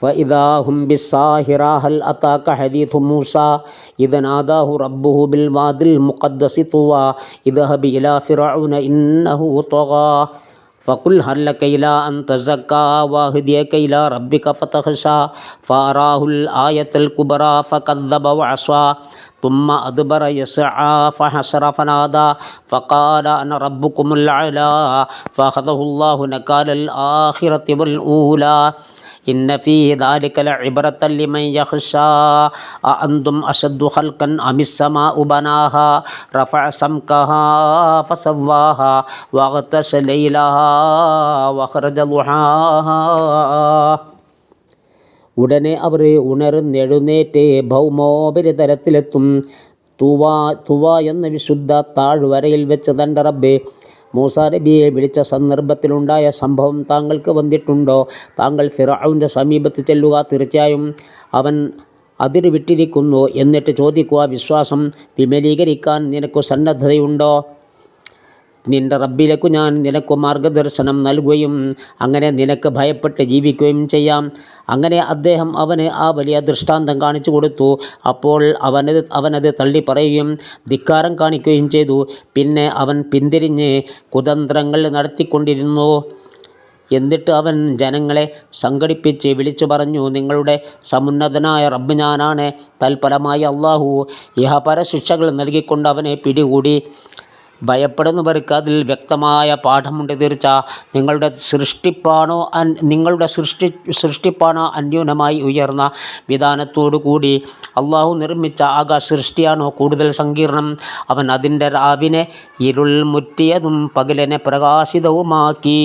فإذا هم بالساهرة هل أتاك حديث موسى إذ ناداه ربه بالواد المقدس طوى اذهب إلى فرعون إنه طغى فقل هل لك إلى أن تزكى واهديك إلى ربك فتخشى فأراه الآية الكبرى فكذب وعصى ثم أدبر يسعى فحشر فنادى فقال أنا ربكم الأعلى فأخذه الله نكال الآخرة والأولى إن في ذلك لعبرة لمن يخشى أأنتم أشد خلقا أم السماء بناها رفع سمكها فسواها وأغطش ليلها وأخرج ضحاها. ഉടനെ അവർ ഉണർന്നെഴുന്നേറ്റ് ഭൗമോപരിതലത്തിലെത്തും. തുവ എന്ന വിശുദ്ധ താഴ്വരയിൽ വെച്ച് തൻ്റെ റബ്ബ് മൂസാ നബിയെ വിളിച്ച സന്ദർഭത്തിലുണ്ടായ സംഭവം താങ്കൾക്ക് വന്നിട്ടുണ്ടോ? താങ്കൾ ഫിർഔൻ്റെ സമീപത്ത് ചെല്ലുക, തീർച്ചയായും അവൻ അതിര് വിട്ടിരിക്കുന്നു. എന്നിട്ട് ചോദിക്കുക, വിശ്വാസം വിമലീകരിക്കാൻ നിനക്ക് സന്നദ്ധതയുണ്ടോ? നിൻ്റെ റബ്ബിലേക്കു ഞാൻ നിനക്ക് മാർഗദർശനം നൽകുകയും അങ്ങനെ നിനക്ക് ഭയപ്പെട്ട് ജീവിക്കുകയും ചെയ്യാം. അങ്ങനെ അദ്ദേഹം അവന് ആ വലിയ ദൃഷ്ടാന്തം കാണിച്ചു കൊടുത്തു. അപ്പോൾ അവനത് തള്ളിപ്പറയുകയും ധിക്കാരം കാണിക്കുകയും ചെയ്തു. പിന്നെ അവൻ പിന്തിരിഞ്ഞ് കുതന്ത്രങ്ങൾ നടത്തിക്കൊണ്ടിരുന്നു. എന്നിട്ട് അവൻ ജനങ്ങളെ സംഘടിപ്പിച്ച് വിളിച്ചു പറഞ്ഞു, നിങ്ങളുടെ സമുന്നതനായ റബ്ബ് ഞാനാണ്. തൽഫലമായി അള്ളാഹു ഇഹപര ശിക്ഷകൾ നൽകിക്കൊണ്ട് അവനെ പിടികൂടി. ഭയപ്പെടുന്നവർക്ക് അതിൽ വ്യക്തമായ പാഠമുണ്ട്. തീർച്ച നിങ്ങളുടെ സൃഷ്ടിപ്പാണോ അന്യൂനമായി ഉയർന്ന വിധാനത്തോടു കൂടി അള്ളാഹു നിർമ്മിച്ച സൃഷ്ടിയാണോ കൂടുതൽ സങ്കീർണം? അവൻ അതിൻ്റെ രാവിനെ ഇരുൾ മുറ്റിയതും പകലിനെ പ്രകാശിതവുമാക്കി.